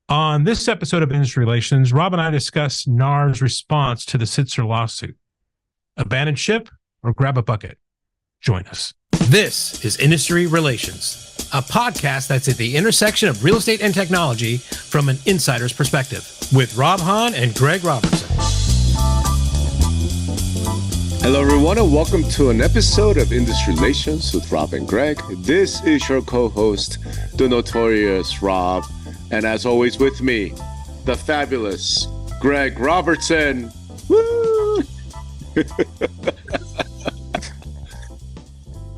On this episode of Industry Relations, Rob and I discuss NAR's response to the Sitzer lawsuit. Abandon ship or grab a bucket? Join us. This is Industry Relations, a podcast that's at the intersection of real estate and technology from an insider's perspective, with Rob Hahn and Greg Robertson. Hello, everyone, and welcome to an episode of Industry Relations with Rob and Greg. This is your co-host, the Notorious Rob. And as always with me, the fabulous Greg Robertson. Woo!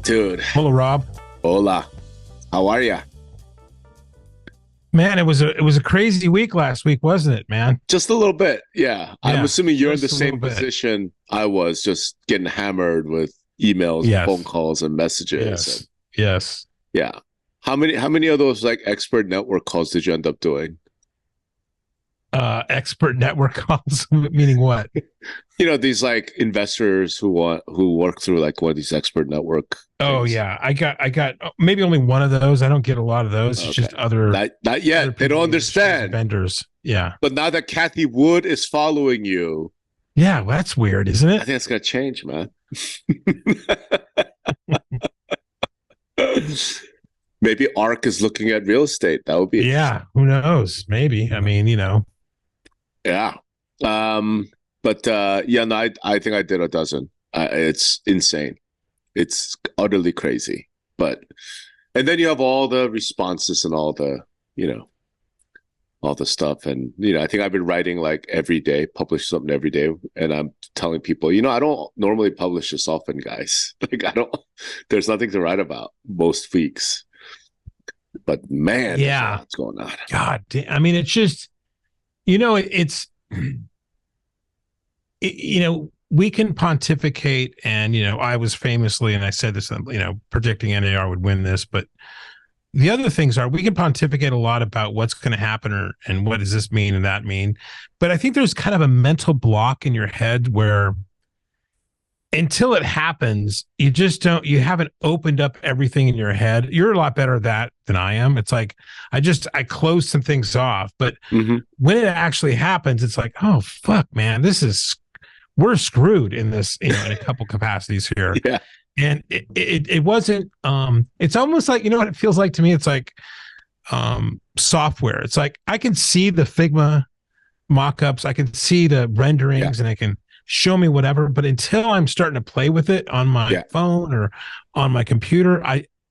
Dude. Hello, Rob. Hola. How are ya? Man, it was a crazy week last week, wasn't it, man? Just a little bit, yeah. I'm assuming you're in the same position I was, just getting hammered with emails, yes, and phone calls, and messages. Yes. Yes. Yeah. How many of those like expert network calls did you end up doing? Expert network calls, meaning what? You know, these like investors who work through like one of these expert network Oh things. yeah, I got maybe only one of those. I don't get a lot of those. It's just other not yet. other They don't understand. Vendors. Yeah. But now that Kathy Wood is following you, yeah, well, that's weird, isn't I it? think it's gonna change, man. Maybe ARC is looking at real estate. That would be who knows? Maybe. I mean, you know. Yeah. No, I think I did a dozen. It's insane. It's utterly crazy. And then you have all the responses and all the stuff. And, I think I've been writing like every day, publish something every day. And I'm telling people, I don't normally publish this often, guys. Like there's nothing to write about most weeks. But man, yeah, what's going on? God damn. I mean, it's just, we can pontificate, and I was famously, and I said this, predicting NAR would win this, but the other things are, we can pontificate a lot about what's going to happen and what does this mean and that mean, but I think there's kind of a mental block in your head where until it happens, you haven't opened up everything in your head. You're a lot better at that than I am. It's like, I closed some things off, but when it actually happens, it's like, oh, fuck, man, we're screwed in this, in a couple capacities here. Yeah. And it wasn't, it's almost like, what it feels like to me? It's like software. It's like, I can see the Figma mock-ups, I can see the renderings, and I can show me whatever, but until I'm starting to play with it on my phone or on my computer,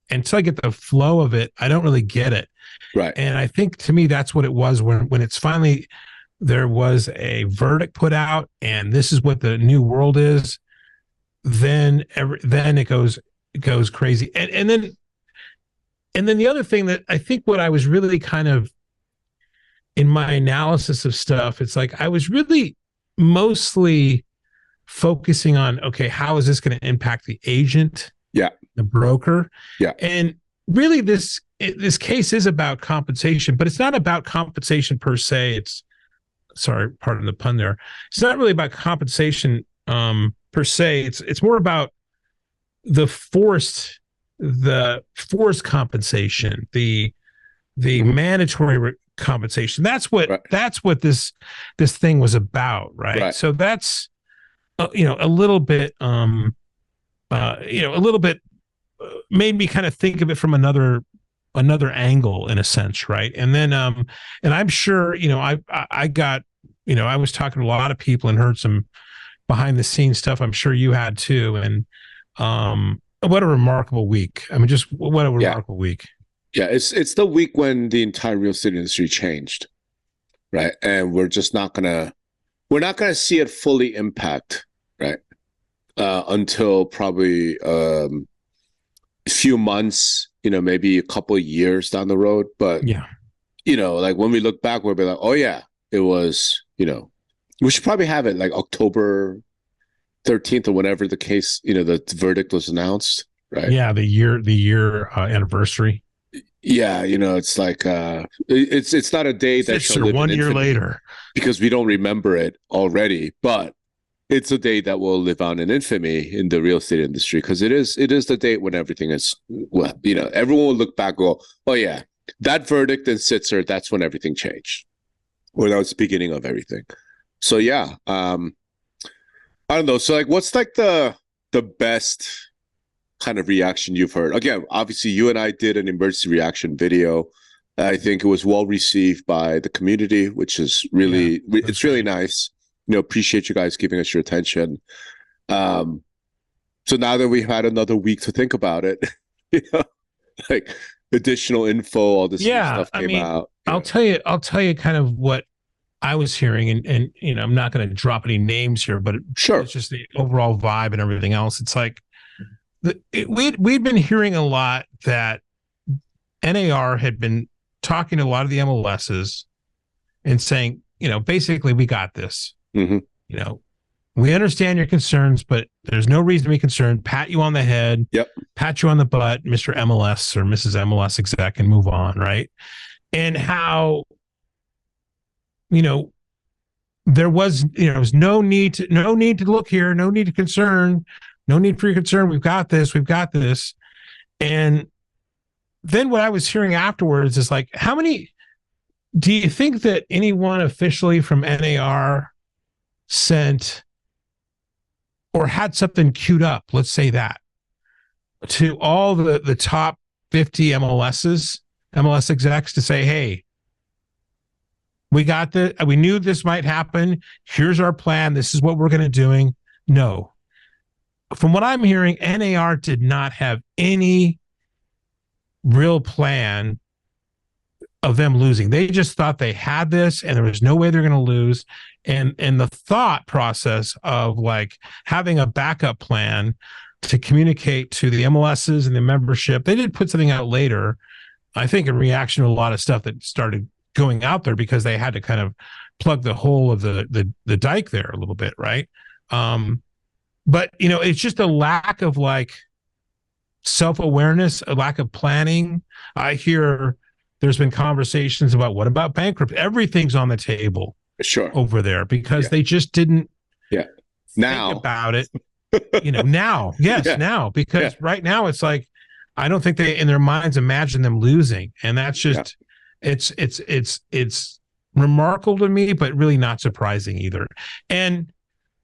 until I get the flow of it, I don't really get it. Right. And I think to me, that's what it was when it's finally, there was a verdict put out and this is what the new world is. Then it goes crazy. And then the other thing that I think, what I was really kind of in my analysis of stuff, it's like I was really mostly focusing on, okay, how is this going to impact the agent, the broker, and really this case is about compensation, but it's not about compensation per se. It's, sorry, pardon the pun there, it's not really about compensation per se. It's more about the forced compensation, the mandatory compensation. That's what this thing was about, right? So that's a little bit made me kind of think of it from another angle, in a sense, right? And then and I'm sure I got, I was talking to a lot of people and heard some behind the scenes stuff. I'm sure you had too. And what a remarkable week. I mean, just what a remarkable week. Yeah, it's the week when the entire real estate industry changed, right? And we're not gonna see it fully impact, right? Until probably a few months, maybe a couple of years down the road. But like when we look back, we'll be like, oh yeah, it was, we should probably have it like October 13th or whenever the case, the verdict was announced, right? Yeah, the year anniversary. Yeah, it's like it's not a day that shall live 1 in year infamy later, because we don't remember it already, but it's a day that will live on in infamy in the real estate industry, because it is the date when everything is, well, everyone will look back and go, oh yeah, that verdict in Sitzer, that's when everything changed. Or that was the beginning of everything. So yeah, I don't know. So like, what's like the best kind of reaction you've heard? Again, obviously, you and I did an emergency reaction video. I think it was well received by the community, which is really it's really nice. Appreciate you guys giving us your attention. So now that we've had another week to think about it, like additional info, all this new stuff came out. I'll tell you kind of what I was hearing, and I'm not going to drop any names here, but sure, it's just the overall vibe and everything else. It's like we'd been hearing a lot that NAR had been talking to a lot of the MLSs and saying, basically, we got this. Mm-hmm. We understand your concerns, but there's no reason to be concerned. Pat you on the head, pat you on the butt, Mr. MLS or Mrs. MLS exec, and move on, right? And how, there was no need to look here, no need to concern, no need for your concern. We've got this. And then what I was hearing afterwards is like, how many do you think that anyone officially from NAR sent or had something queued up, let's say that, to all the top 50 MLS execs to say, hey, we got we knew this might happen. Here's our plan. This is what we're going to doing. No. From what I'm hearing, NAR did not have any real plan of them losing. They just thought they had this and there was no way they're going to lose. And the thought process of like having a backup plan to communicate to the MLSs and the membership, they did put something out later, I think in reaction to a lot of stuff that started going out there because they had to kind of plug the hole of the dike there a little bit, right? But it's just a lack of like self-awareness, a lack of planning. I hear there's been conversations about what about bankruptcy? Everything's on the table over there because they just didn't think about it. Now, now, because right now it's like, I don't think they in their minds imagine them losing. And that's just, it's remarkable to me, but really not surprising either. And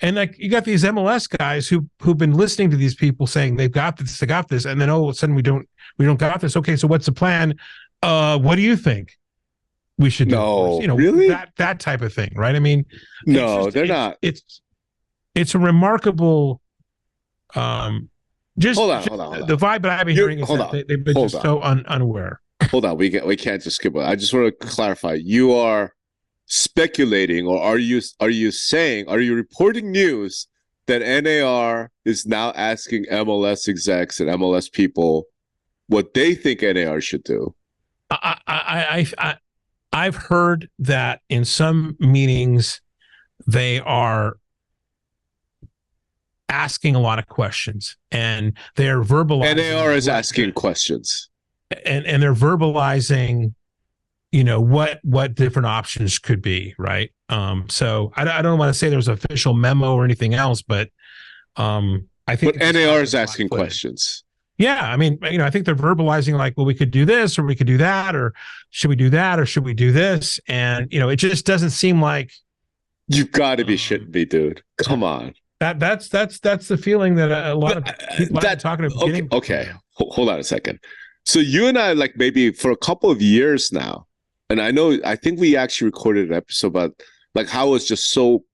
like you got these MLS guys who've been listening to these people saying they've got this, they got this, and then all of a sudden we don't got this. Okay, so what's the plan? What do you think we should do? No, really? That type of thing, right? I mean, no, they're not. It's a remarkable. Hold on. The vibe that I've been hearing is that they've been just so unaware. Hold on, we can't just skip it. I just want to clarify. You are speculating, or are you reporting news that NAR is now asking MLS execs and MLS people what they think NAR should do? I've heard that in some meetings they are asking a lot of questions and they're verbalizing. NAR is asking questions, and they're verbalizing what different options could be, right? So I don't want to say there's an official memo or anything else, but I think NAR is asking questions. Yeah, I mean, I think they're verbalizing like, well, we could do this or we could do that, or should we do that or should we do this? And it just doesn't seem like you've got to be shitting me, dude. Come on. That's the feeling that a lot of people are talking about. Okay. Hold on a second. So you and I, like maybe for a couple of years now, and I think we actually recorded an episode about like how I was just so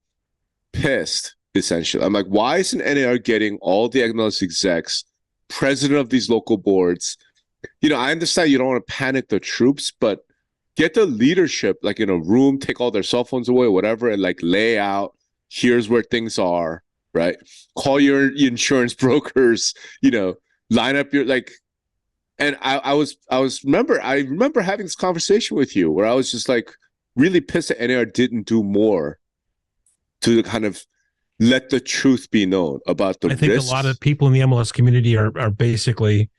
pissed, essentially. I'm like, why isn't NAR getting all the MLS execs, president of these local boards? I understand you don't want to panic the troops, but get the leadership like in a room, take all their cell phones away or whatever, and like lay out, here's where things are, right? Call your insurance brokers, line up your like. And I remember having this conversation with you where I was just like really pissed that NAR didn't do more to kind of let the truth be known about the risks. I think a lot of people in the MLS community are basically,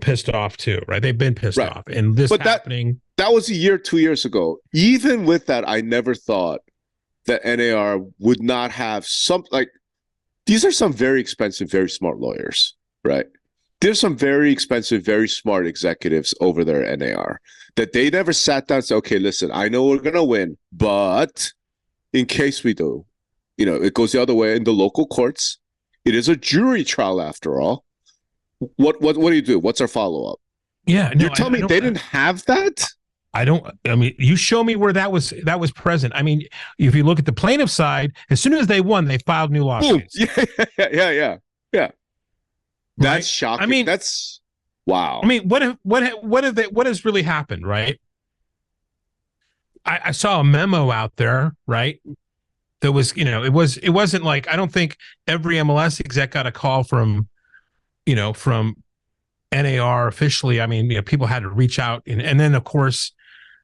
pissed off too, right? They've been pissed off. And happening. That was a year, 2 years ago. Even with that, I never thought that NAR would not have these are some very expensive, very smart lawyers, right? There's some very expensive, very smart executives over there at NAR. that they never sat down and said, okay, listen, I know we're going to win, but in case we do, it goes the other way in the local courts. It is a jury trial after all. What do you do? What's our follow-up? Yeah, no, You're telling me they didn't have that? I mean, you show me where that was present. I mean, if you look at the plaintiff side, as soon as they won, they filed new lawsuits. Yeah. That's right? shocking. I mean, that's wow. I mean, what has really happened, right? I saw a memo out there, right? That was, it wasn't like, I don't think every MLS exec got a call from NAR officially. I mean, people had to reach out, and then of course,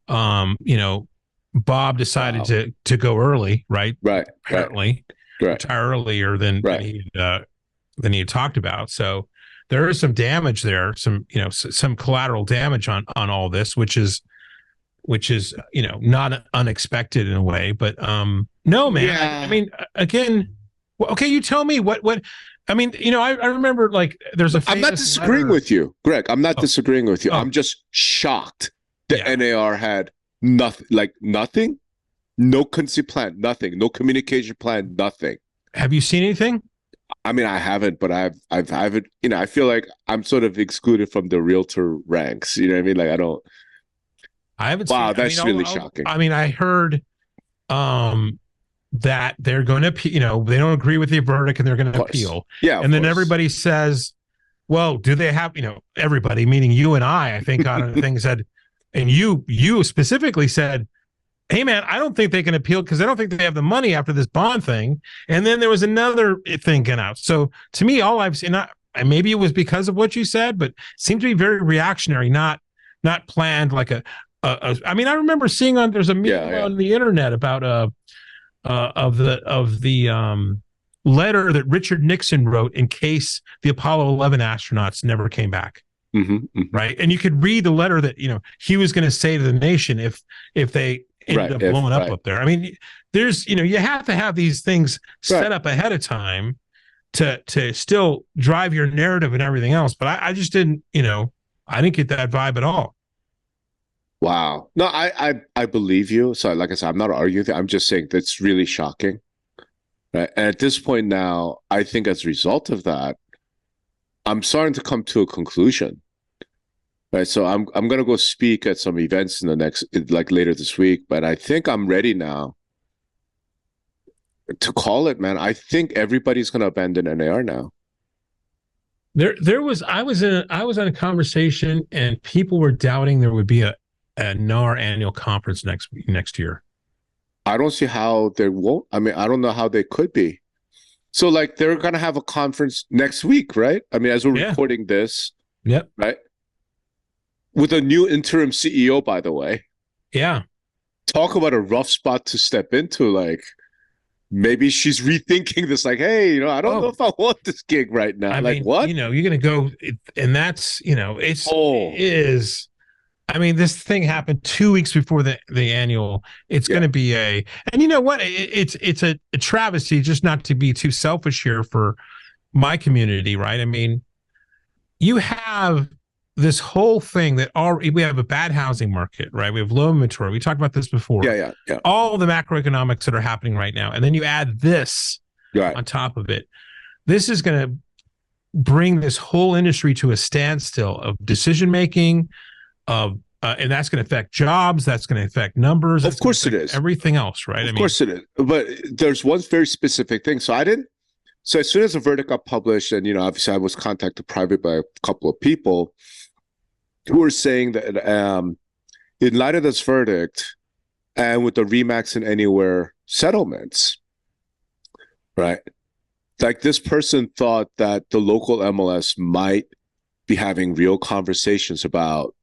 Bob decided to go early, right? Apparently, retire earlier than he had talked about. So there is some damage there, some collateral damage on all this, which is not unexpected in a way. But no, man. Yeah. I mean, again, okay, you tell me what. I mean, I remember like there's a. I'm not disagreeing with you, Greg. I'm not disagreeing with you. I'm just shocked that NAR had nothing, no contingency plan, nothing, no communication plan, nothing. Have you seen anything? I mean, I haven't, but I haven't. I feel like I'm sort of excluded from the realtor ranks. You know what I mean? Like I haven't. Wow, seen, that's really shocking. I mean, I heard that they're going to, they don't agree with the verdict and they're going to appeal. Yeah, and then everybody says, well, do they have, everybody, meaning you and I think on a thing said, and you specifically said, hey man, I don't think they can appeal because I don't think they have the money after this bond thing. And then there was another thing going out. So to me, all I've seen, and maybe it was because of what you said, but it seemed to be very reactionary, not planned like I mean, I remember seeing there's a meme on the internet about of the letter that Richard Nixon wrote in case the Apollo 11 astronauts never came back. Right. And you could read the letter that, he was going to say to the nation if they ended up blowing up there. I mean, there's, you have to have these things set up ahead of time to still drive your narrative and everything else. But I just didn't, I didn't get that vibe at all. Wow. No, I believe you. So like I said, I'm not arguing. I'm just saying that's really shocking. Right. And at this point now, I think as a result of that, I'm starting to come to a conclusion. Right. So I'm going to go speak at some events in the next, like later this week, but I think I'm ready now to call it, man. I think everybody's going to abandon NAR now. I was on a conversation and people were doubting there would be a NAR annual conference next year. I don't see how there won't. I mean, I don't know how they could be. So like they're going to have a conference next week, right? I mean, as we're recording this. Yep. Right. With a new interim CEO, by the way. Yeah. Talk about a rough spot to step into. Like maybe she's rethinking this, like, hey, I don't know if I want this gig right now. I mean, what? You're going to go, and that's, it is. I mean, this thing happened 2 weeks before the annual. It's going to be and you know what? It's a travesty, just not to be too selfish here for my community, right? I mean, you have this whole thing that we have a bad housing market, right? We have low inventory. We talked about this before. Yeah. All the macroeconomics that are happening right now, and then you add this on top of it. This is going to bring this whole industry to a standstill of decision making. And that's going to affect jobs. That's going to affect numbers. Of course it is. Everything else, right? Of course it is. But there's one very specific thing. So as soon as the verdict got published, and, obviously I was contacted private by a couple of people who were saying that in light of this verdict and with the Remax and Anywhere settlements, right? Like this person thought that the local MLS might be having real conversations about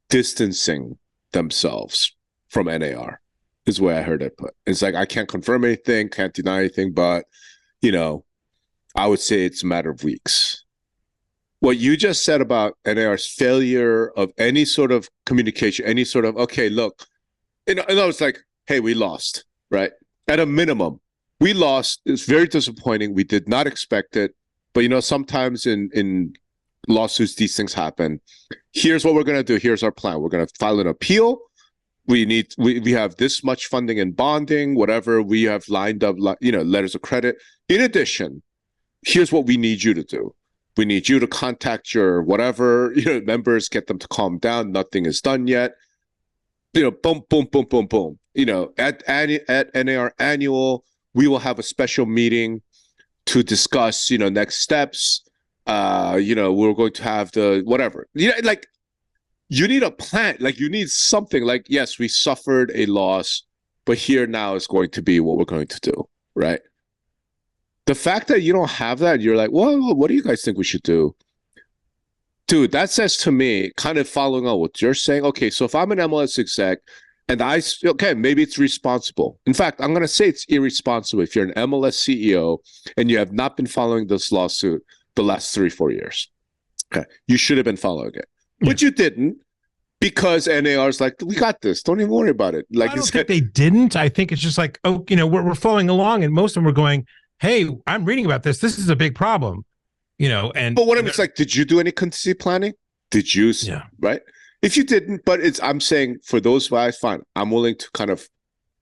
distancing themselves from NAR is the way I heard it put. It's like, I can't confirm anything, can't deny anything, but, I would say it's a matter of weeks. What you just said about NAR's failure of any sort of communication, any sort of, okay, look, and I was like, hey, we lost, right? At a minimum, we lost. It's very disappointing. We did not expect it. But, sometimes in lawsuits, these things happen. Here's what we're going to do. Here's our plan. We're going to file an appeal. We have this much funding and bonding, whatever we have lined up, letters of credit. In addition, here's what we need you to do. We need you to contact your whatever, members, get them to calm down. Nothing is done yet. Boom, boom, boom, boom, boom. At NAR annual, we will have a special meeting to discuss, next steps. We're going to have the whatever. You need a plan. You need something. Yes, we suffered a loss, but here now is going to be what we're going to do, right? The fact that you don't have that, you're like, well, what do you guys think we should do? Dude, that says to me, kind of following on what you're saying, okay, so if I'm an MLS exec and maybe it's responsible. In fact, I'm going to say it's irresponsible if you're an MLS CEO and you have not been following this lawsuit the last 3-4 years. Okay, you should have been following it. But you didn't, because NAR's like, we got this. Don't even worry about it. I don't think they didn't. I think it's just like, we're following along, and most of them were going, hey, I'm reading about this. This is a big problem, But what it's like, did you do any contingency planning? Did you? Yeah. Right. If you didn't, but I'm saying for those guys, fine. I'm willing to kind of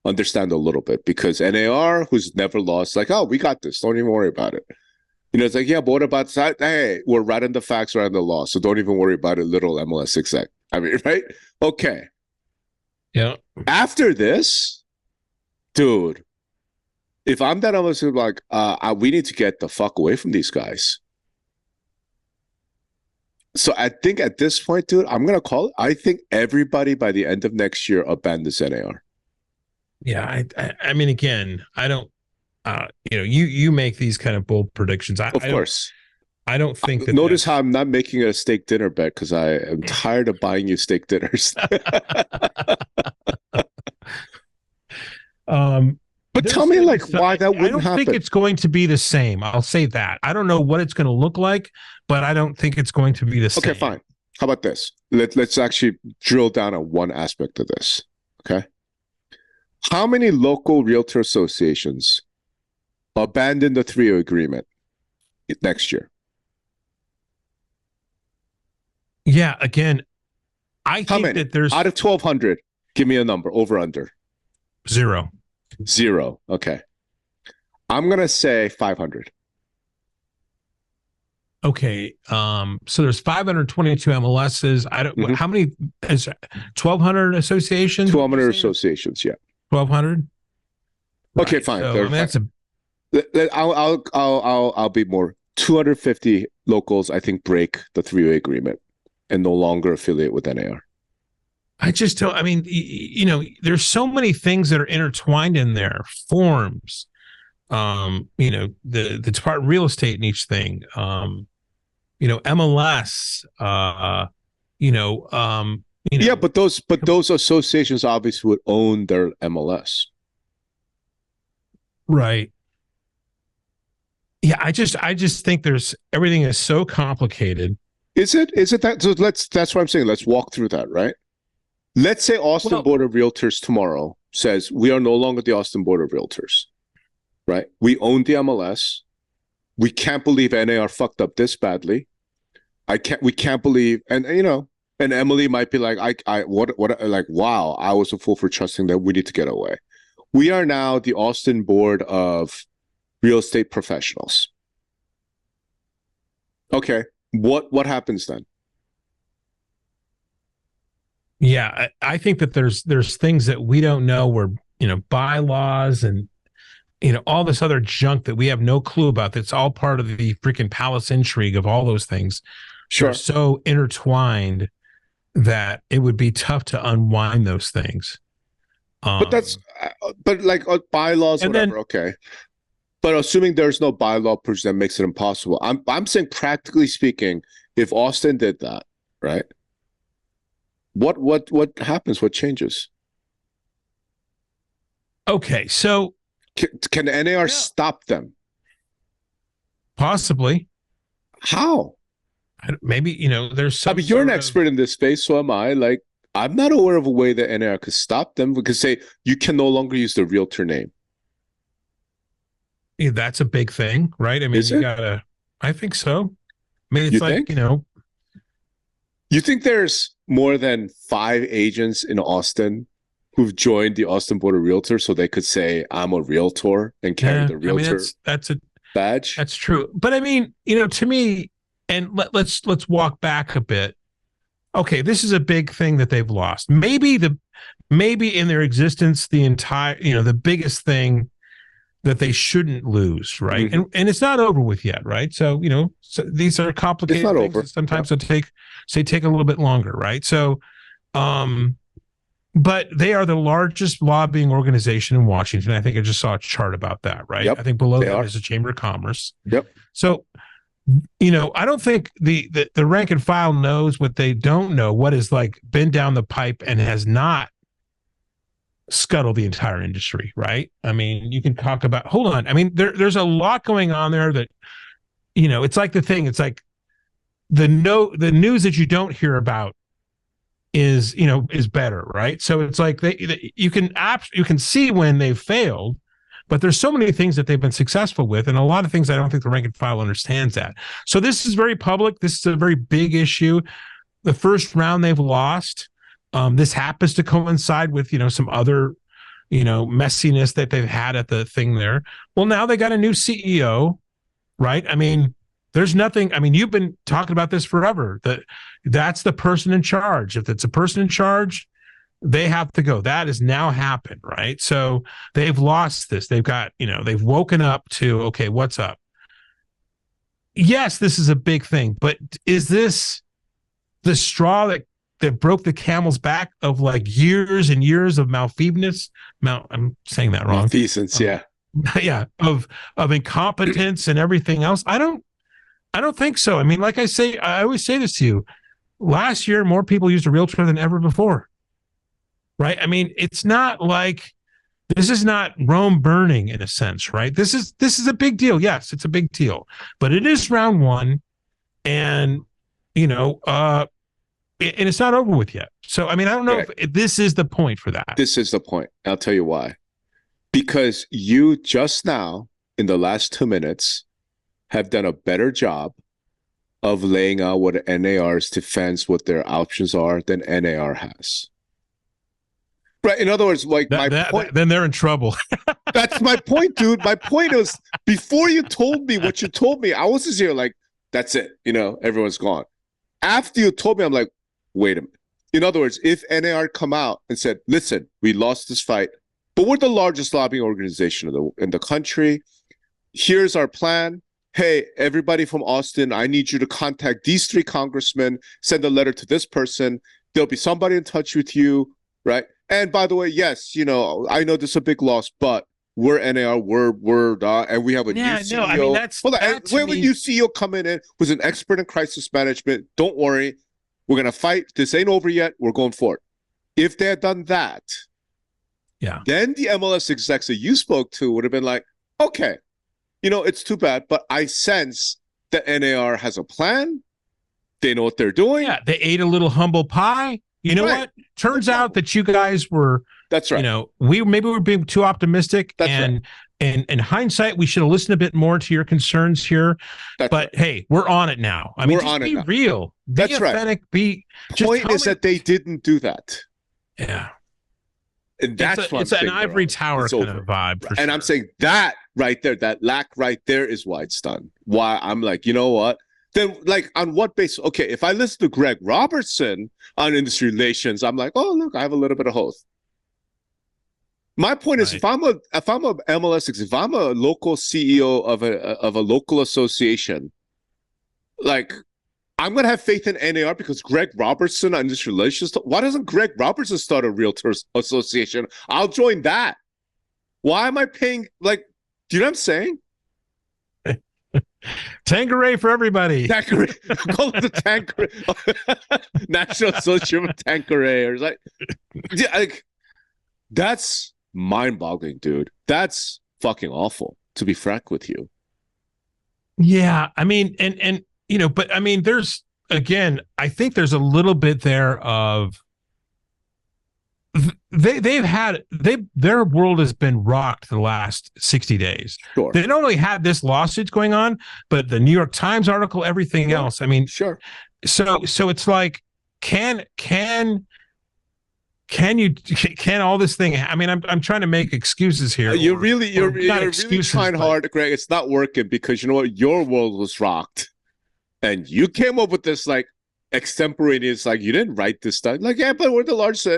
understand a little bit, because NAR, who's never lost, like, oh, we got this. Don't even worry about it. It's like, yeah, but what about that? Hey, we're right on the facts, right on the law. So don't even worry about it, little MLS exec. I mean, right? Okay. Yeah. After this, dude, if I'm that MLS, like, we need to get the fuck away from these guys. So I think at this point, dude, I'm going to call it. I think everybody by the end of next year abandons NAR. Yeah. I mean, again, I don't, you make these kind of bold predictions. Of course. I don't think that. Notice how I'm not making it a steak dinner bet, because I am tired of buying you steak dinners. But tell me, why that wouldn't happen. I don't think it's going to be the same. I'll say that. I don't know what it's going to look like, but I don't think it's going to be the same. Okay, fine. How about this? Let's actually drill down on one aspect of this. Okay. How many local realtor associations abandon the 3-year agreement next year? Yeah, again, I think that there's out of 1,200. Give me a number, over under. 0. Okay, I'm gonna say 500. Okay, so there's 522 MLSs. I don't. How many is 1,200 associations? 1,200 associations. Yeah, 1,200. Okay, fine. So, I mean, that's a. I'll be more. 250 locals, I think, break the 3-way agreement and no longer affiliate with NAR. I just don't. I mean, there's so many things that are intertwined in there. Forms, the Department of Real Estate in each thing. MLS. Yeah, but those associations obviously would own their MLS. Right. Yeah, I just think everything is so complicated. Is it that? So that's what I'm saying. Let's walk through that, right? Let's say Austin Board of Realtors tomorrow says we are no longer the Austin Board of Realtors, right? We own the MLS. We can't believe NAR fucked up this badly. We can't believe, and Emily might be like, wow, I was a fool for trusting them. We need to get away. We are now the Austin Board of Real Estate Professionals. Okay, what happens then? Yeah, I think that there's things that we don't know, where bylaws and all this other junk that we have no clue about. That's all part of the freaking palace intrigue of all those things. Sure. They're so intertwined that it would be tough to unwind those things. But bylaws, and whatever. Okay. But assuming there's no bylaw that makes it impossible, I'm saying, practically speaking, if Austin did that, right? What happens? What changes? Okay, so can NAR stop them? Possibly. How? Maybe there's some. I mean, you're an expert in this space, so am I. Like, I'm not aware of a way that NAR could stop them. We could say you can no longer use the realtor name. Yeah, that's a big thing, right? I mean, I think so. I mean, it's you like, think? You think there's more than 5 agents in Austin who've joined the Austin Board of Realtors so they could say, I'm a realtor and carry the realtor that's a badge? That's true. But I mean, to me, and let's walk back a bit. Okay, this is a big thing that they've lost. Maybe in their existence, the entire, the biggest thing that they shouldn't lose, right? Mm-hmm. And it's not over with yet, right? So, so these are complicated it's not things. over. Sometimes it'll take a little bit longer, right? So, but they are the largest lobbying organization in Washington. I think I just saw a chart about that, right? Yep, I think below them is the Chamber of Commerce. Yep. So, I don't think the rank and file knows what they don't know, what has like been down the pipe and has not scuttled the entire industry, right? I mean, you can talk about, hold on. I mean, there's a lot going on there that, it's like it's like the news that you don't hear about is better, right? So it's like you can see when they've failed, but there's so many things that they've been successful with, and a lot of things I don't think the rank and file understands that. So this is very public. This is a very big issue. The first round they've lost. This happens to coincide with some other messiness that they've had at the thing there. Well, now they got a new CEO, right? I mean, there's nothing. I mean, you've been talking about this forever. That's the person in charge. If it's a person in charge, they have to go. That has now happened, right? So they've lost this. They've got, they've woken up to, okay, what's up? Yes, this is a big thing, but is this the straw that broke the camel's back of like years and years of malfeasance? I'm saying that wrong. Malfeasance, yeah. Yeah, of incompetence and everything else. I don't think so. I mean, like I always say this to you. Last year, more people used a realtor than ever before. Right? I mean, it's not like this is not Rome burning in a sense, right? This is a big deal. Yes, it's a big deal, but it is round one, and and it's not over with yet. So, I mean, I don't know if this is the point for that. This is the point. I'll tell you why. Because you just now, in the last 2 minutes, have done a better job of laying out what NAR's defense, what their options are, than NAR has. Right. In other words, like my point. Then they're in trouble. That's my point, dude. My point is, before you told me what you told me, I was just here like, that's it. Everyone's gone. After you told me, I'm like, wait a minute. In other words, if NAR come out and said, listen, we lost this fight, but we're the largest lobbying organization in the country. Here's our plan. Hey, everybody from Austin, I need you to contact these 3 congressmen, send a letter to this person. There'll be somebody in touch with you, right? And by the way, yes, I know this is a big loss, but we're NAR, and we have a new CEO. No, I mean, we have a new CEO coming in who's an expert in crisis management. Don't worry. We're going to fight. This ain't over yet. We're going for it. If they had done that, then the MLS execs that you spoke to would have been like, okay, it's too bad, but I sense that NAR has a plan. They know what they're doing. Yeah, they ate a little humble pie. You know what? Turns out that you guys were. That's right. We were being too optimistic. That's right. And in hindsight, we should have listened a bit more to your concerns here. Hey, we're on it now. I mean, just be real. Be authentic. Right. Point is that they didn't do that. Yeah. And that's it's an ivory tower kind of vibe. For and sure. I'm saying that right there, that lack right there is why it's done. Why I'm like, you know what? Then, like, on what basis? Okay, if I listen to Greg Robertson on industry relations, I'm like, oh, look, I have a little bit of hope. My point is, if I'm a MLS, if I'm a local CEO of a local association, like, I'm gonna have faith in NAR because Greg Robertson on industry relations. Why doesn't Greg Robertson start a Realtors association? I'll join that. Why am I paying? Like, do you know what I'm saying? Tanqueray for everybody. Tanqueray. Call it the Tanqueray. National Association of Tanqueray. Or like, that's mind-boggling, dude. That's fucking awful, to be frank with you. Yeah, I mean, and but I mean, there's, again, I think there's a little bit there of their world has been rocked the last 60 days. Sure. They not only had this lawsuit going on, but the New York Times article, everything else. I mean, sure. So it's like, can all this thing? I mean, I'm trying to make excuses here. You're really trying hard, Greg. It's not working because you know what? Your world was rocked, and you came up with this like extemporaneous. Like you didn't write this stuff. Like yeah, but we're the largest,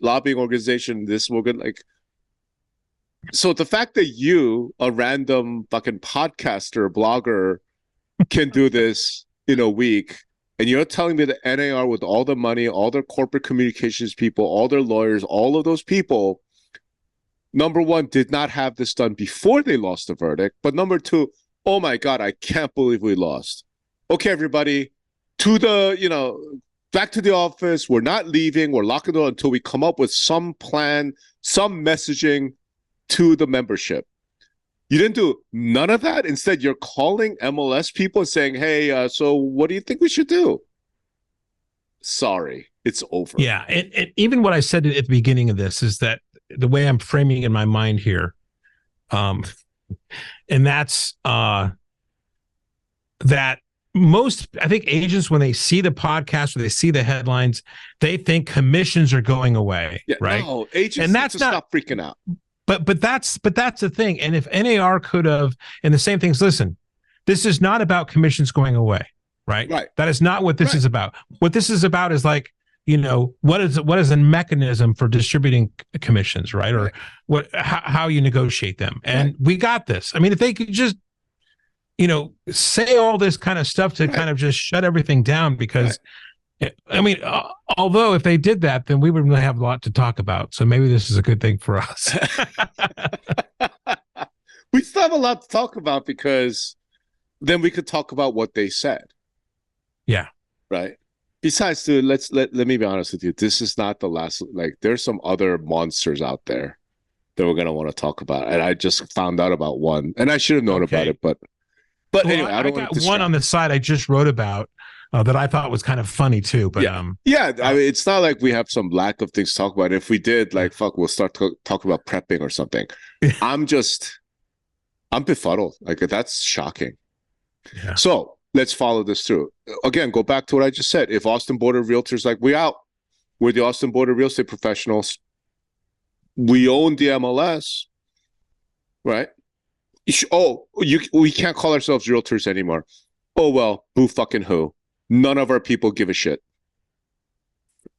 lobbying organization. This we're gonna like. So the fact that you, a random fucking podcaster, blogger, can do this in a week. And you're telling me that NAR with all the money, all their corporate communications people, all their lawyers, all of those people, number one, did not have this done before they lost the verdict. But number two, oh my God, I can't believe we lost. Okay, everybody, back to the office. We're not leaving. We're locking the door until we come up with some plan, some messaging to the membership. You didn't do none of that. Instead, you're calling MLS people saying, hey, so what do you think we should do? Sorry, it's over. Yeah. And even what I said at the beginning of this is that the way I'm framing in my mind here, and that's that most, I think agents, when they see the podcast or they see the headlines, they think commissions are going away, right? No, agents and that's not stop freaking out. But that's the thing. And if NAR could have, and the same things, listen, this is not about commissions going away, right? That is not what this is about. What this is about is like, what is a mechanism for distributing commissions, right? Or how you negotiate them. And we got this. I mean, if they could just, say all this kind of stuff to kind of just shut everything down, because I mean, although if they did that, then we would really have a lot to talk about. So maybe this is a good thing for us. We still have a lot to talk about because then we could talk about what they said. Yeah. Right. Besides, dude, let me be honest with you. This is not the last. Like, there's some other monsters out there that we're gonna want to talk about, and I just found out about one, and I should have known about it, but anyway, I got one on the side I just wrote about. That I thought was kind of funny too, but I mean, it's not like we have some lack of things to talk about. If we did, like, fuck, we'll start talking about prepping or something. I'm befuddled. Like, that's shocking. Yeah. So let's follow this through. Again, go back to what I just said. If Austin Board of Realtors, like, we're the Austin Board of Real Estate Professionals. We own the MLS, right? We can't call ourselves Realtors anymore. Oh well, boo fucking who? None of our people give a shit.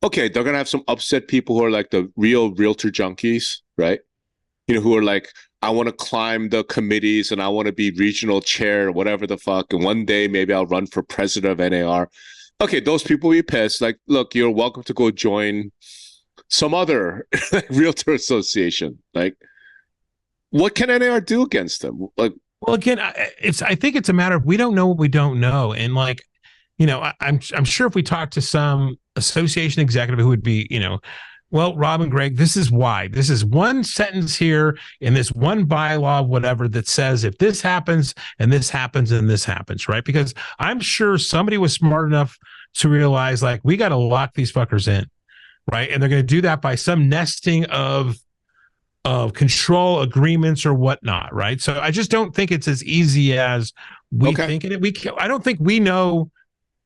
Okay, they're going to have some upset people who are like the real realtor junkies, right? Who are like, I want to climb the committees and I want to be regional chair, whatever the fuck. And one day maybe I'll run for president of NAR. Okay, those people will be pissed. Like, look, you're welcome to go join some other realtor association. Like, what can NAR do against them? Like, well, again, I think it's a matter of we don't know what we don't know. And like, I'm sure if we talk to some association executive who would be, well, Rob and Greg, this is why. This is one sentence here in this one bylaw, whatever, that says if this happens and this happens and this happens, right? Because I'm sure somebody was smart enough to realize, like, we got to lock these fuckers in, right? And they're going to do that by some nesting of control agreements or whatnot, right? So I just don't think it's as easy as we think it. I don't think we know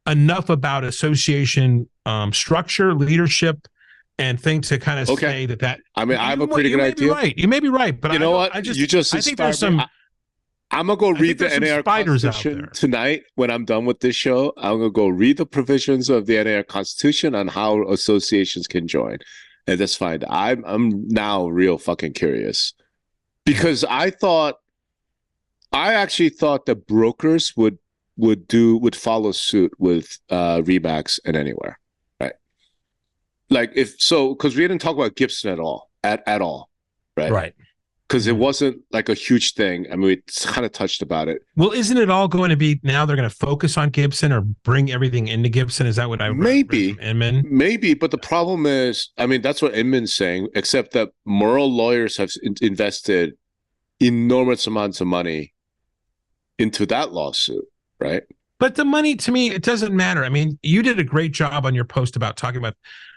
enough about association structure, leadership, and things to kind of say that. I mean, I have a pretty good idea. You may be right, but you know what? I think there's some. I'm gonna go read the NAR Constitution tonight when I'm done with this show. I'm gonna go read the provisions of the NAR Constitution on how associations can join, and that's fine. I'm now real fucking curious because I actually thought that brokers would follow suit with Remax and Anywhere, right? Like, because we didn't talk about Gibson at all, at all, right? Right. Because it wasn't like a huge thing. I mean, we kind of touched about it. Well, isn't it all going to be now they're going to focus on Gibson or bring everything into Gibson? Is that what I read? Maybe, but the problem is, I mean, that's what Inman's saying, except that Merle lawyers have invested enormous amounts of money into that lawsuit. Right. But the money, to me, it doesn't matter. I mean, you did a great job on your post about talking about,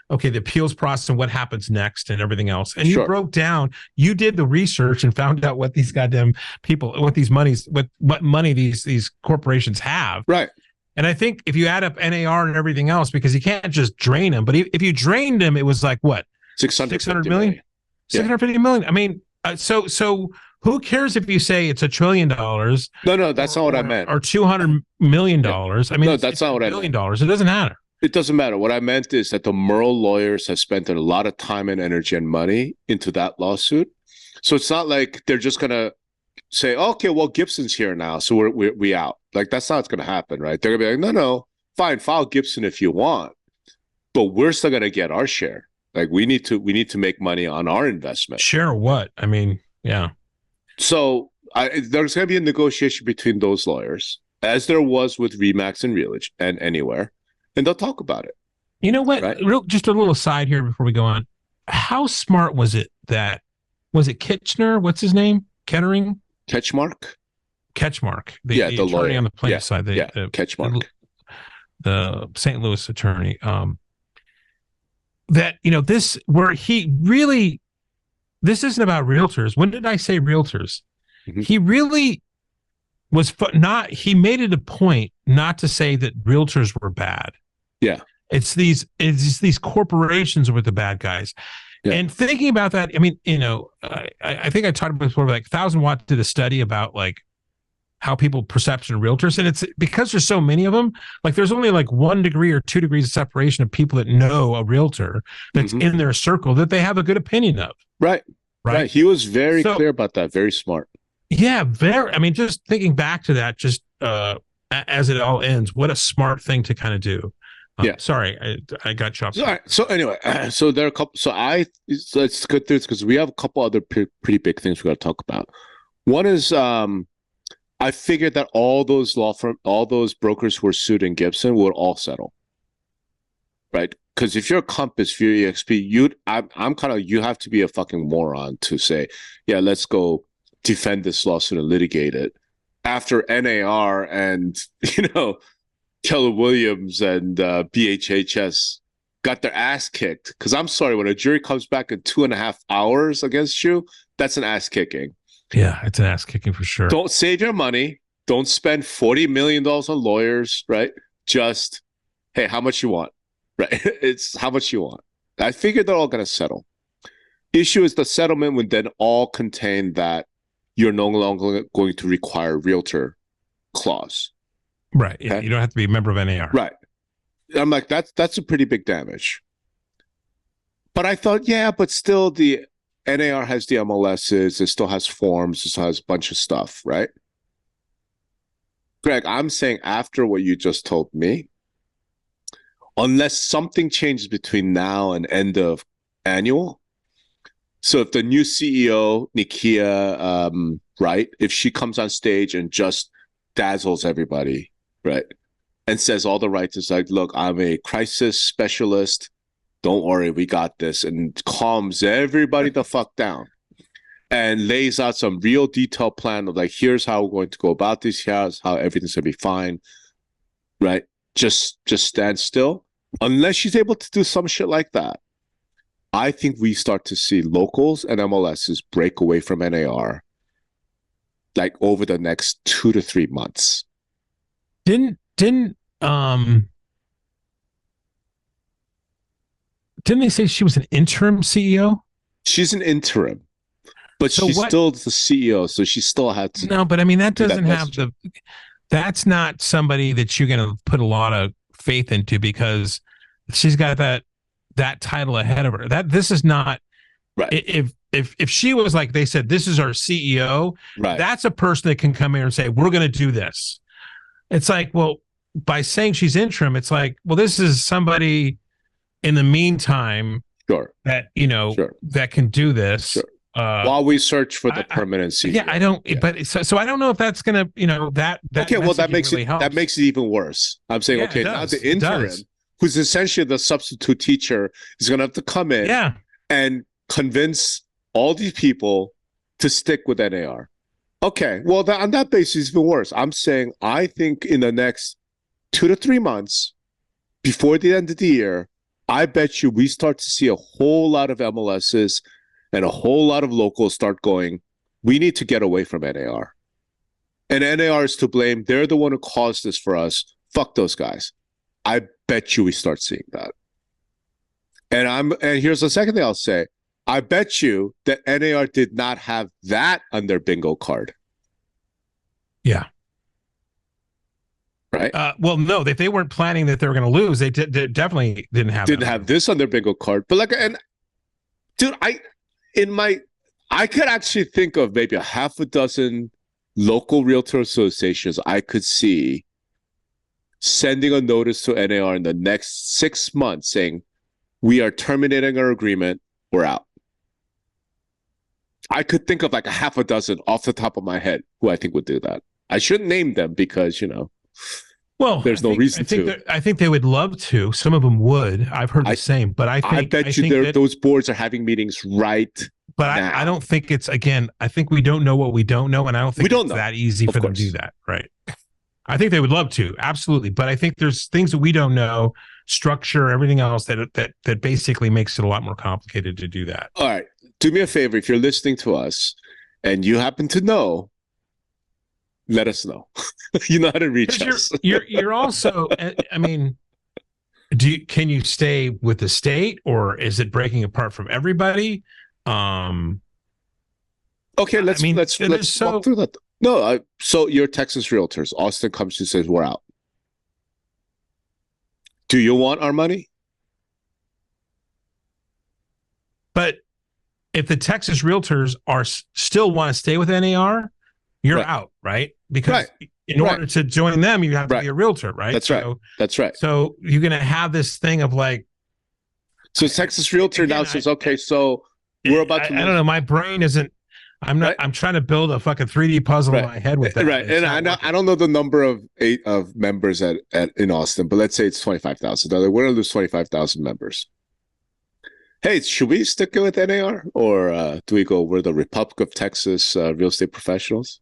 the appeals process and what happens next and everything else. And you broke down, you did the research and found out what these goddamn people, what money these corporations have. Right. And I think if you add up NAR and everything else, because you can't just drain them, but if you drained them, it was like what? 600 million? 650 million. I mean, so who cares if you say it's $1 trillion? No, that's not what I meant. Or $200 million. I mean, no, that's not what I meant. $1 billion. It doesn't matter. It doesn't matter. What I meant is that the Merle lawyers have spent a lot of time and energy and money into that lawsuit. So it's not like they're just going to say, okay, well, Gibson's here now, so we out. Like, that's not what's going to happen, right? They're going to be like, no, fine, file Gibson if you want, but we're still going to get our share. Like, we need to make money on our investment. Share what? I mean, yeah. So there's going to be a negotiation between those lawyers, as there was with Remax and Realtor and Anywhere, and they'll talk about it. You know what? Right? Just a little aside here before we go on. How smart was it that, was it Kitchener? What's his name? Kettering? Ketchmark, the attorney lawyer on the plaintiff side. Ketchmark, the St. Louis attorney. That, you know, this isn't about realtors. When did I say realtors? Mm-hmm. He really was he made it a point not to say that realtors were bad. Yeah. It's these corporations were the bad guys. Yeah. And thinking about that, I mean, you know, I think I talked about before, like 1000 Watt did a study about like how people perception of realtors. And it's because there's so many of them, like there's only like 1 degree or 2 degrees of separation of people that know a realtor that's in their circle that they have a good opinion of. Right. He was very clear about that. Very smart. Yeah. I mean, just thinking back to that, just as it all ends, what a smart thing to kind of do. Sorry, I got chopped. All right. So anyway, so there are a couple. So let's go through this because we have a couple other pretty big things we got to talk about. One is I figured that all those brokers who were sued in Gibson would all settle, right? Because if you're a Compass, if you're EXP, I'm kind of, you have to be a fucking moron to say, yeah, let's go defend this lawsuit and litigate it after NAR and Keller Williams and BHHS got their ass kicked. Because I'm sorry, when a jury comes back in 2.5 hours against you, that's an ass kicking. Yeah, it's an ass kicking for sure. Don't save your money. Don't spend $40 million on lawyers, right? Just, hey, how much you want? Right? It's how much you want. I figured they're all going to settle. Issue is the settlement would then all contain that you're no longer going to require a realtor clause. Right. Yeah, okay? You don't have to be a member of NAR. Right. I'm like, that's a pretty big damage. But I thought, yeah, but still the NAR has the MLSs, it still has forms, it still has a bunch of stuff, right? Greg, I'm saying after what you just told me, unless something changes between now and end of annual, so if the new CEO, Nikia, right, if she comes on stage and just dazzles everybody, right, and says all the rights, it's like, look, I'm a crisis specialist, don't worry, we got this, and calms everybody the fuck down and lays out some real detailed plan of like, here's how we're going to go about this, here's how everything's gonna be fine, right? Just stand still. Unless she's able to do some shit like that, I think we start to see locals and MLSs break away from NAR like over the next 2 to 3 months. Didn't they say she was an interim CEO? She's an interim, but so she's still the CEO, so she still had to. No, but I mean, that doesn't have that's not somebody that you're going to put a lot of faith into because she's got that title ahead of her. This is not right. If she was like, they said, this is our CEO, right, that's a person that can come here and say, we're going to do this. It's like, well, by saying she's interim, it's like, well, this is somebody in the meantime that, that can do this. Sure. While we search for the permanent CEO. Yeah, I don't, but so I don't know if that's going to, that okay, well, that makes it even worse. I'm saying, okay, now the interim, who's essentially the substitute teacher, is going to have to come in and convince all these people to stick with NAR. Okay, well, on that basis, it's even worse. I'm saying I think in the next 2 to 3 months, before the end of the year, I bet you we start to see a whole lot of MLSs and a whole lot of locals start going, we need to get away from NAR. And NAR is to blame. They're the one who caused this for us fuck those guys. I bet you we start seeing that. And here's the second thing I'll say. I bet you that NAR did not have that on their bingo card. Yeah. Right. Well, no, if they weren't planning that they were going to lose, they definitely didn't have this on their bingo card. But like, and dude, I could actually think of maybe a half a dozen local realtor associations I could see sending a notice to NAR in the next 6 months saying, we are terminating our agreement, we're out. I could think of like a half a dozen off the top of my head who I think would do that. I shouldn't name them because, well, there's no reason to. I think they would love to. Some of them would. I've heard the same, but I bet those boards are having meetings right now. I don't think it's, again, I think we don't know what we don't know, and I don't think it's that easy for them to do that, right? I think they would love to, absolutely, but I think there's things that we don't know, structure, everything else that basically makes it a lot more complicated to do that. All right, do me a favor, if you're listening to us and you happen to know, let us know. You know how to reach us. You're also, I mean, can you stay with the state, or is it breaking apart from everybody? Okay, let's walk through that. No, so you're Texas Realtors. Austin comes and says, we're out. Do you want our money? But if the Texas Realtors still want to stay with NAR, you're out, right? Because in order to join them, you have to be a realtor, right? That's right. That's right. So you're going to have this thing of like. So Texas Realtor now says, okay, so we're about to. I don't know. My brain isn't. I'm not. I'm trying to build a fucking 3D puzzle in my head with that. Right, and I don't know the number of members in Austin, but let's say it's 25,000. We're going to lose 25,000 members. Hey, should we stick it with NAR, or do we go? We're the Republic of Texas Real Estate Professionals.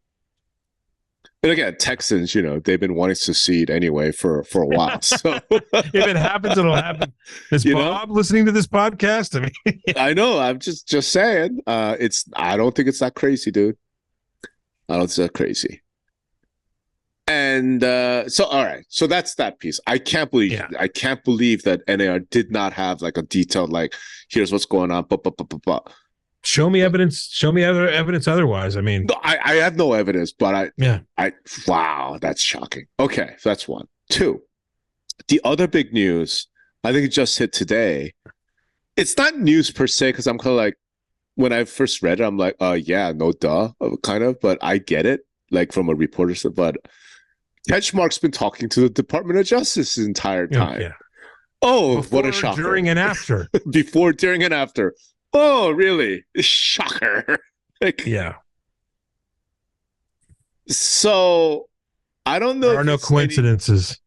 And again, Texans, they've been wanting to secede anyway for a while. So if it happens, it'll happen. Is Bob listening to this podcast? I mean, I know. I'm just saying. I don't think it's that crazy, dude. I don't think it's that crazy. And so, all right. So that's that piece. I can't believe that NAR did not have like a detailed, like, here's what's going on. Show me evidence. Show me other evidence otherwise. I mean, no, I have no evidence, but wow, that's shocking. Okay, so that's one. Two, the other big news, I think it just hit today. It's not news per se, because I'm kind of like, when I first read it, I'm like, yeah, no duh, kind of, but I get it, like from a reporter. But Ketchmark's been talking to the Department of Justice the entire time. Yeah. Oh, before, what a shocker. During and after. Before, during, and after. Oh, really? Shocker. Yeah. So, I don't know. There are no coincidences.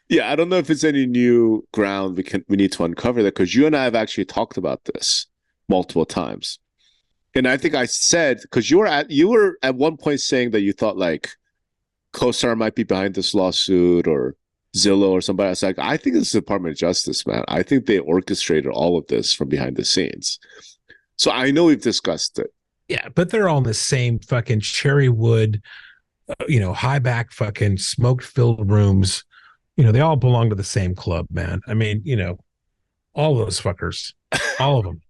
I don't know if it's any new ground we need to uncover that, because you and I have actually talked about this multiple times. And I think I said, because you were at one point saying that you thought like CoStar might be behind this lawsuit, or Zillow or somebody. I was like, I think it's the Department of Justice, man. I think they orchestrated all of this from behind the scenes. So I know we've discussed it. Yeah, but they're all in the same fucking cherry wood, high back fucking smoke filled rooms. They all belong to the same club, man. I mean, all those fuckers, all of them.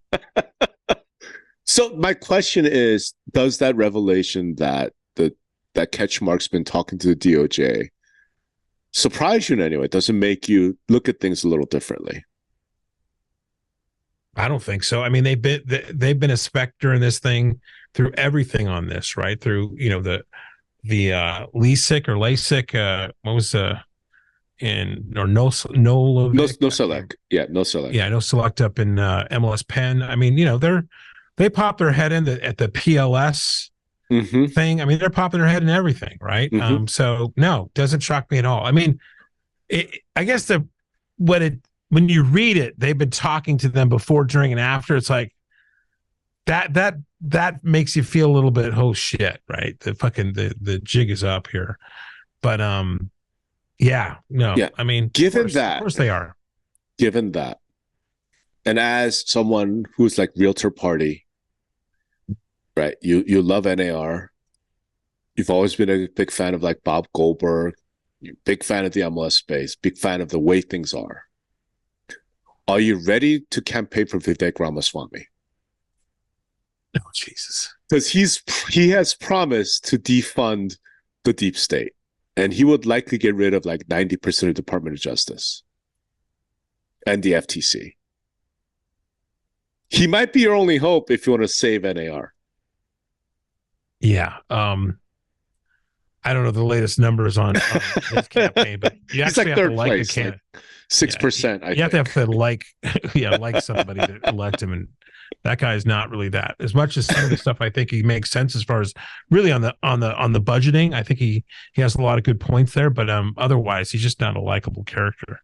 So my question is, does that revelation that Ketchmark's been talking to the DOJ surprise you in any way? Does it make you look at things a little differently? I don't think so. I mean, they've been a specter in this thing through everything on this, right? Through the LASIK or LASIK. What was no select? Yeah, no select. Yeah, no select up in MLS Penn. I mean, they pop their head in at the PLS thing. I mean, they're popping their head in everything, right? So no, doesn't shock me at all. I mean, I guess when you read it, they've been talking to them before, during, and after. It's like that makes you feel a little bit, oh shit, right? The jig is up here. But I mean, given that, of course they are. Given that, and as someone who's like Realtor Party, right? You love NAR. You've always been a big fan of like Bob Goldberg, You're a big fan of the MLS space, big fan of the way things are. Are you ready to campaign for Vivek Ramaswamy? Oh, Jesus. Because he has promised to defund the deep state, and he would likely get rid of like 90% of the Department of Justice and the FTC. He might be your only hope if you want to save NAR. Yeah. I don't know the latest numbers on his campaign, but you He's actually like have third to like place, the can. like 6%. Yeah, you have to like, yeah, like somebody to elect him, and that guy's not really that. As much as some of the stuff, I think he makes sense as far as really on the budgeting. I think he has a lot of good points there, but otherwise he's just not a likable character.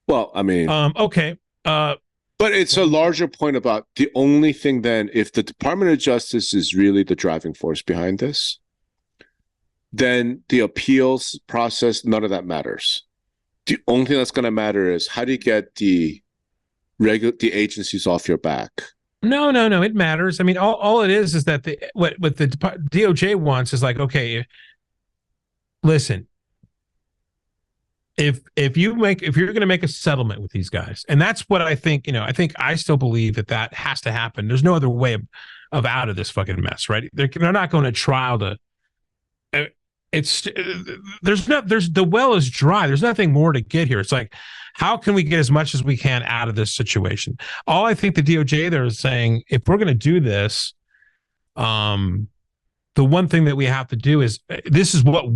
Well, I mean, okay. But it's a larger point about the only thing then, if the Department of Justice is really the driving force behind this, then the appeals process, none of that matters. The only thing that's going to matter is how do you get the agencies off your back? No, it matters. I mean, all it is that what the DOJ wants is like, okay, listen, if you're going to make a settlement with these guys, and that's what I think, I still believe that has to happen. There's no other way of out of this fucking mess, right? They're not going to trial to. There's the well is dry. There's nothing more to get here. It's like, how can we get as much as we can out of this situation? All I think the DOJ there is saying, if we're going to do this, the one thing that we have to do is this is what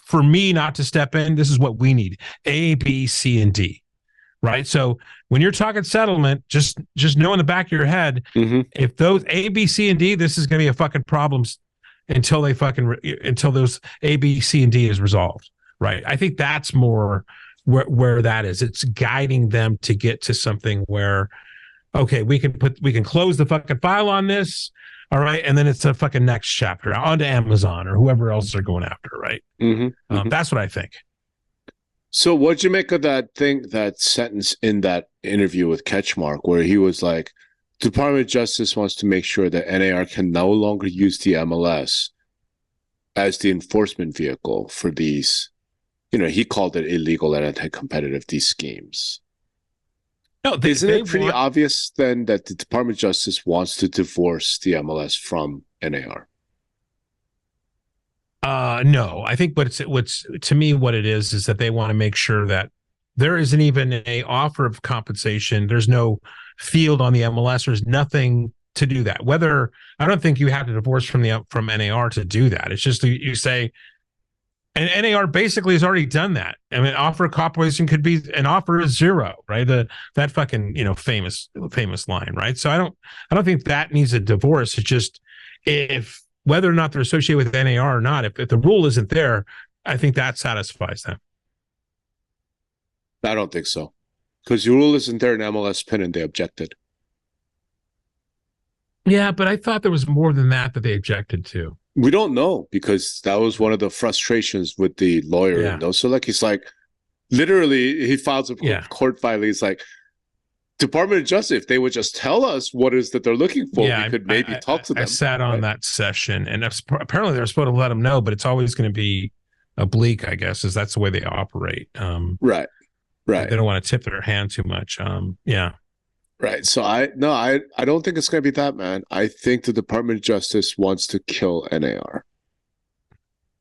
for me not to step in. This is what we need: A, B, C, and D. Right. So when you're talking settlement, just know in the back of your head, if those A, B, C, and D, this is going to be a fucking problem until those A, B, C, and D is resolved. Right. I think that's more where that is. It's guiding them to get to something where, okay, we can close the fucking file on this. All right. And then it's a fucking next chapter onto Amazon or whoever else they're going after. Right. That's what I think. So what'd you make of that sentence in that interview with Ketchmark, where he was like, Department of Justice wants to make sure that NAR can no longer use the MLS as the enforcement vehicle for these, he called it illegal and anti-competitive, these schemes. No, isn't it pretty obvious then that the Department of Justice wants to divorce the MLS from NAR? No, I think what's to me what it is that they want to make sure that there isn't even a offer of compensation. There's no field on the MLS. There's nothing to do that. Whether I don't think you have to divorce from NAR to do that. It's just you say, and NAR basically has already done that. I mean, offer of compensation could be an offer is zero, right? That fucking famous line, right? So I don't think that needs a divorce. It's just if whether or not they're associated with NAR or not, if the rule isn't there, I think that satisfies them. I don't think so, because the rule isn't there in MLS PIN and they objected. Yeah, but I thought there was more than that they objected to. We don't know, because that was one of the frustrations with the lawyer. Yeah. So like, he's like, literally, he files a court filing. He's like, Department of Justice, if they would just tell us what is that they're looking for, we could maybe talk to them. I sat on that session, and apparently they're supposed to let them know, but it's always going to be oblique, I guess, is that's the way they operate. Right. They don't want to tip their hand too much. Yeah. Right. So I don't think it's going to be that, man. I think the Department of Justice wants to kill NAR.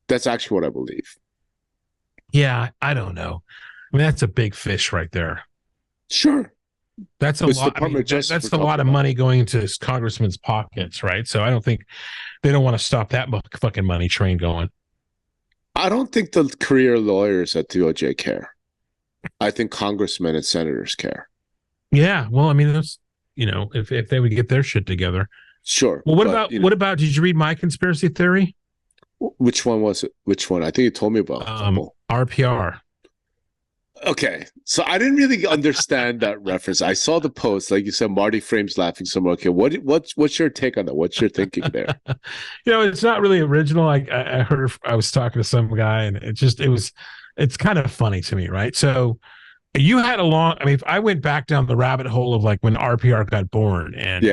That's actually what I believe. Yeah, I don't know. I mean, that's a big fish right there. Sure. That's a lot. That's a lot of money going into congressmen's pockets, right? So I don't think they don't want to stop that fucking money train going. I don't think the career lawyers at DOJ care. I think congressmen and senators care. Yeah, well, I mean, those, if they would get their shit together. Sure. Well, what about? Did you read my conspiracy theory? Which one was it? Which one? I think you told me about RPR. Okay, so I didn't really understand that reference. I saw the post, like you said, Marty Frame's laughing somewhere. Okay, what's your take on that? What's your thinking there? It's not really original. I heard, I was talking to some guy, and it's kind of funny to me, right? So you had if I went back down the rabbit hole of like when RPR got born, and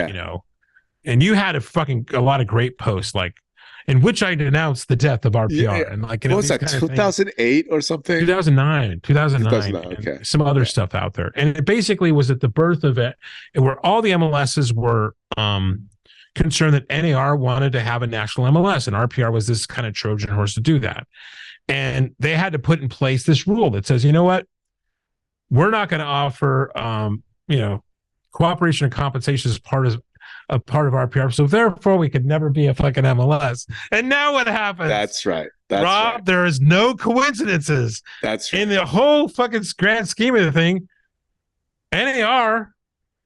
and you had a lot of great posts, like in which I denounced the death of RPR Yeah. and like, What was these that, kind of things. 2008 or something? 2009, Okay. and some other stuff out there. And it basically was at the birth of it, where all the MLSs were concerned that NAR wanted to have a national MLS, and RPR was this kind of Trojan horse to do that. And they had to put in place this rule that says, you know what, we're not going to offer, cooperation and compensation as part of RPR. So therefore, we could never be a fucking MLS. And now what happens? That's right. Rob, there is no coincidences. That's right. In the whole fucking grand scheme of the thing. NAR,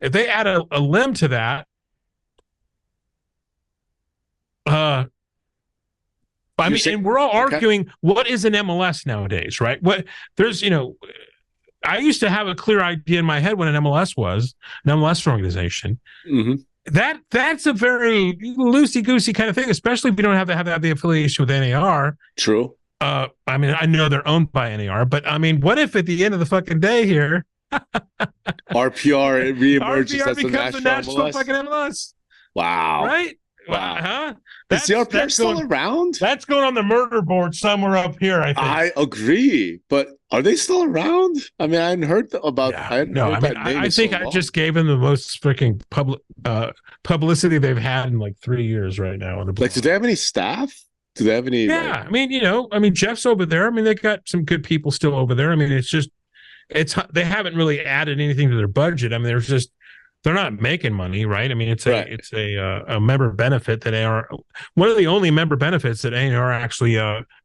if they add a limb to that, and we're all arguing what is an MLS nowadays, right? What there's, I used to have a clear idea in my head what an MLS was, an MLS organization. Mm-hmm. That's a very loosey-goosey kind of thing, especially if you don't have to have the affiliation with NAR. True. I know they're owned by NAR, but what if at the end of the fucking day here, RPR reemerges RPR as becomes a national MLS? fucking MLS? Wow. Right? Wow. Huh? Is the RPR still around? That's going on the murder board somewhere up here, I think. I agree, but are they still around? I hadn't heard about. I think I just gave them the most freaking publicity they've had in like 3 years right now. Do they have any staff? Do they have any? Yeah, Jeff's over there. They got some good people still over there. They haven't really added anything to their budget. They're not making money, right? It's a member benefit that AR, one of the only member benefits that AR actually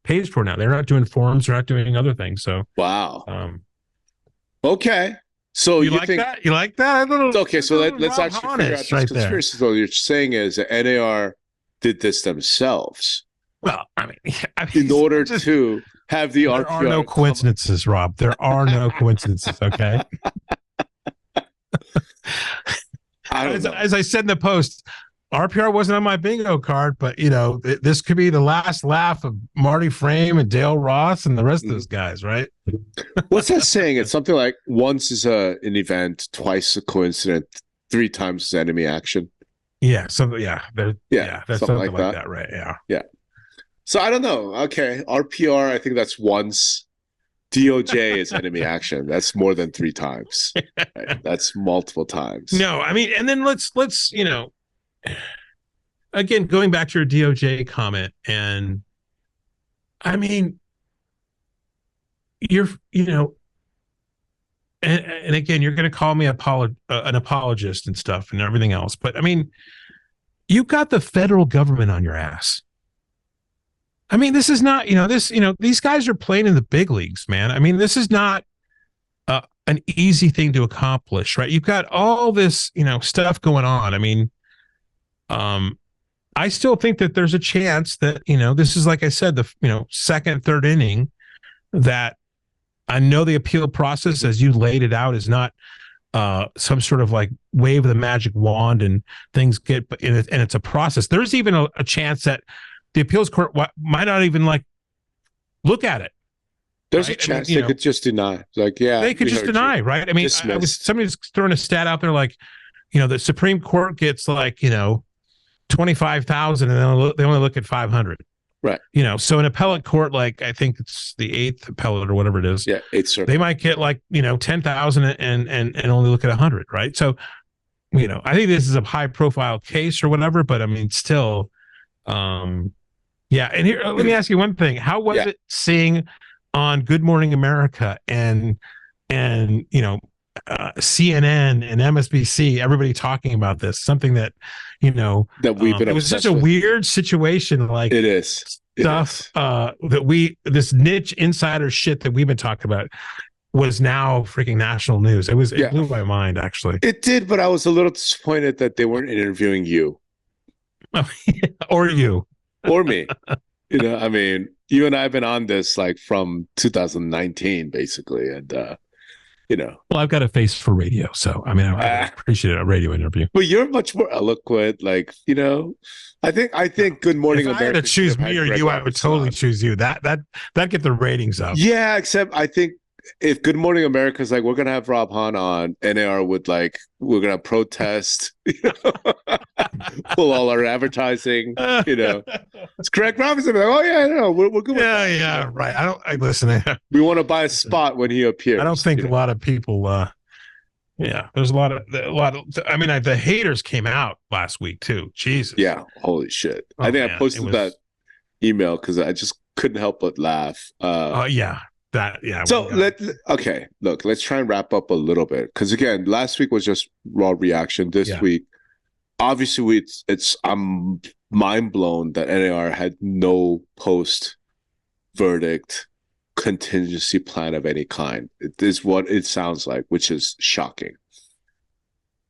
pays for now. They're not doing forums, they're not doing other things. So wow. Okay. So you think that? You like that? Okay, so let's actually figure out this conspiracy. So you're saying is that NAR did this themselves. Well, in order to have the RPR. There are no coincidences, Rob. There are no coincidences, okay? As I said in the post, RPR wasn't on my bingo card, but this could be the last laugh of Marty Frame and Dale Ross and the rest of those guys, right? What's that saying? It's something like once is an event, twice a coincidence, 3 times is enemy action. Yeah, that's something like that, right? Yeah. So I don't know. Okay, RPR, I think that's once. DOJ is enemy action. That's more than 3 times. Right? That's multiple times. No, and then let's again, going back to your DOJ comment, and you're and again, you're going to call me an apologist and stuff and everything else, but you've got the federal government on your ass. This is not, these guys are playing in the big leagues, man. This is not an easy thing to accomplish, right? You've got all this, stuff going on. I still think that there's a chance that, this is, like I said, the, second, third inning, that I know the appeal process, as you laid it out, is not some sort of like wave of the magic wand and things and it's a process. There's even a chance that the appeals court might not even look at it. There's a chance they could just deny. They could just deny, right? Somebody's throwing a stat out there like, the Supreme Court gets 25,000 and they only look at 500. Right. So an appellate court, I think it's the 8th appellate or whatever it is. Yeah, 8th circuit. They might get 10,000 and only look at 100, right? So, I think this is a high profile case or whatever, but still, yeah. And here, let me ask you one thing. How was it seeing on Good Morning America and CNN and MSNBC, everybody talking about this, something that, that we've been it was such a weird situation. It is stuff that this niche insider shit that we've been talking about was now freaking national news. It blew my mind, actually. It did, but I was a little disappointed that they weren't interviewing you. Or you. Or me. You and I have been on this from 2019, basically. And, well, I've got a face for radio. So, I appreciate a radio interview. But you're much more eloquent. I think Good Morning America. If I had to choose me or you, I would totally choose you. That'd get the ratings up. Yeah, except I think if Good Morning America is we're going to have Rob Hahn on, NAR would we're going to protest. pull all our advertising. It's Greg Robinson. Like, oh yeah, no, we're good with that. Yeah, right. Listen. We want to buy a spot when he appears. I don't think a lot of people. There's a lot of. I mean, the haters came out last week too. Jesus. Yeah. Holy shit. I think I posted that email because I just couldn't help but laugh. Yeah. So let's try and wrap up a little bit because again, last week was just raw reaction. This week, obviously, I'm mind blown that NAR had no post verdict contingency plan of any kind. It is what it sounds like, which is shocking.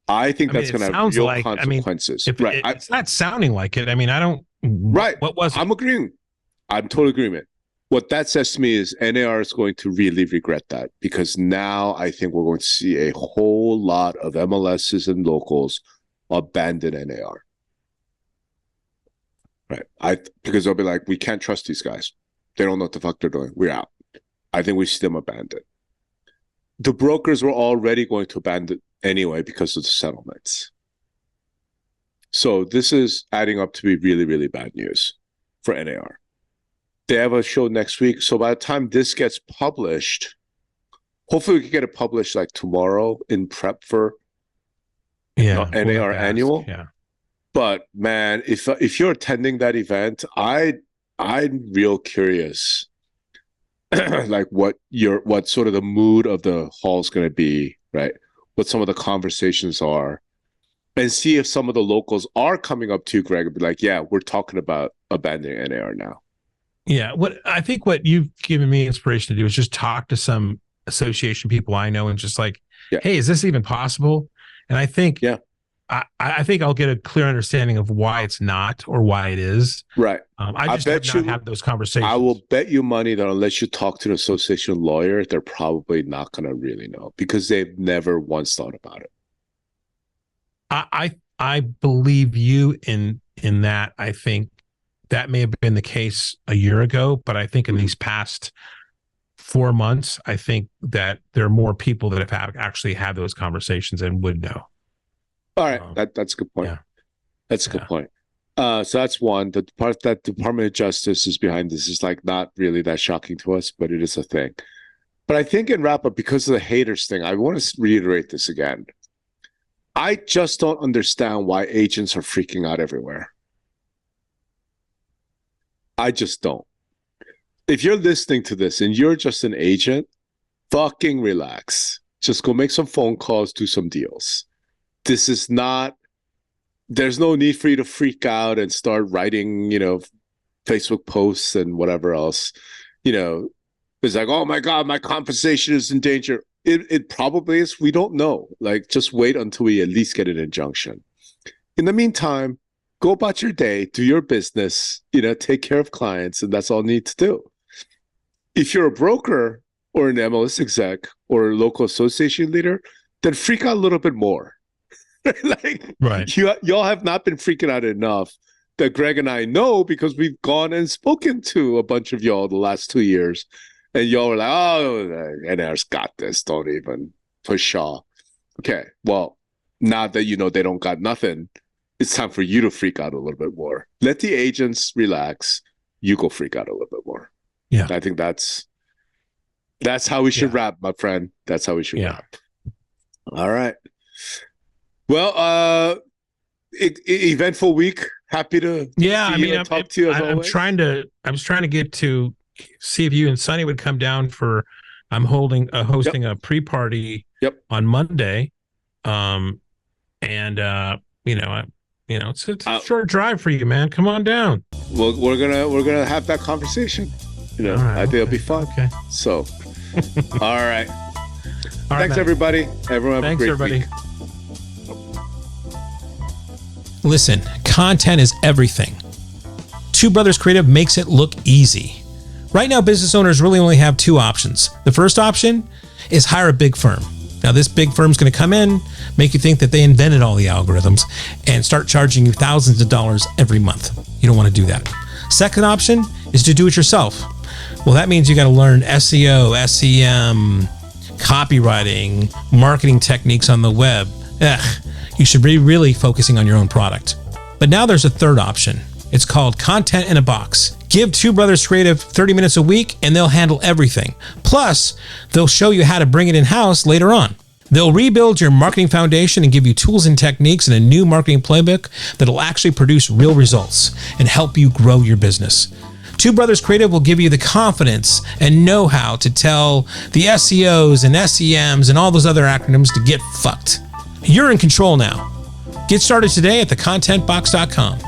I think that's going to have real consequences. It's not sounding like it. I mean, I don't. Right. What was it? I'm agreeing. I'm totally agreement. What that says to me is NAR is going to really regret that because now I think we're going to see a whole lot of MLSs and locals abandon NAR. Right. Because they'll be like, we can't trust these guys. They don't know what the fuck they're doing. We're out. I think we see them abandon. The brokers were already going to abandon anyway because of the settlements. So this is adding up to be really, really bad news for NAR. They have a show next week. So by the time this gets published, hopefully we can get it published like tomorrow in prep for NAR annual. Yeah. But man, if you're attending that event, I'm real curious like what sort of the mood of the hall is going to be, right? What some of the conversations are, and see if some of the locals are coming up to you, Greg, and be like, yeah, we're talking about abandoning NAR now. Yeah, what you've given me inspiration to do is just talk to some association people I know and just like, hey, is this even possible? And I think, I think I'll get a clear understanding of why it's not or why it is. Right. I just have not had those conversations. I will bet you money that unless you talk to an association lawyer, they're probably not going to really know because they've never once thought about it. I believe you in that. I think that may have been the case a year ago, but I think in these past 4 months, I think that there are more people that have actually had those conversations and would know. All right, that's a good point. Yeah. That's a good point. So that's one. The part that Department of Justice is behind this is like not really that shocking to us, but it is a thing. But I think in wrap up, because of the haters thing, I want to reiterate this again. I just don't understand why agents are freaking out everywhere. I just don't. If you're listening to this and you're just an agent, fucking relax. Just go make some phone calls, do some deals. This is not, there's no need for you to freak out and start writing, Facebook posts and whatever else. It's like, oh my God, my compensation is in danger. It probably is. We don't know. Like, just wait until we at least get an injunction. In the meantime, go about your day, do your business, take care of clients, and that's all you need to do. If you're a broker or an MLS exec or a local association leader, then freak out a little bit more. Right. Y'all have not been freaking out enough that Greg and I know because we've gone and spoken to a bunch of y'all the last 2 years. And y'all were like, oh, NAR's got this. Don't even push Shaw. Okay, well, now that they don't got nothing, it's time for you to freak out a little bit more. Let the agents relax. You go freak out a little bit more. Yeah. I think that's how we should wrap, my friend. That's how we should wrap. All right. Well, eventful week. Happy to talk to you as always. I was trying to get to see if you and Sonny would come down for. I'm hosting a pre-party on Monday, it's a short drive for you, man. Come on down. Well, we're gonna have that conversation. I think it'll be fun. Okay. So, all right. Thanks, everybody. Everyone, have a great week. Listen, content is everything. Two Brothers Creative makes it look easy. Right now, business owners really only have two options. The first option is hire a big firm. Now, this big firm's going to come in, make you think that they invented all the algorithms, and start charging you thousands of dollars every month. You don't want to do that. Second option is to do it yourself. Well, that means you got to learn SEO, SEM, copywriting, marketing techniques on the web. You should be really focusing on your own product. But now there's a third option. It's called Content in a Box. Give Two Brothers Creative 30 minutes a week and they'll handle everything. Plus, they'll show you how to bring it in-house later on. They'll rebuild your marketing foundation and give you tools and techniques and a new marketing playbook that'll actually produce real results and help you grow your business. Two Brothers Creative will give you the confidence and know-how to tell the SEOs and SEMs and all those other acronyms to get fucked. You're in control now. Get started today at thecontentbox.com.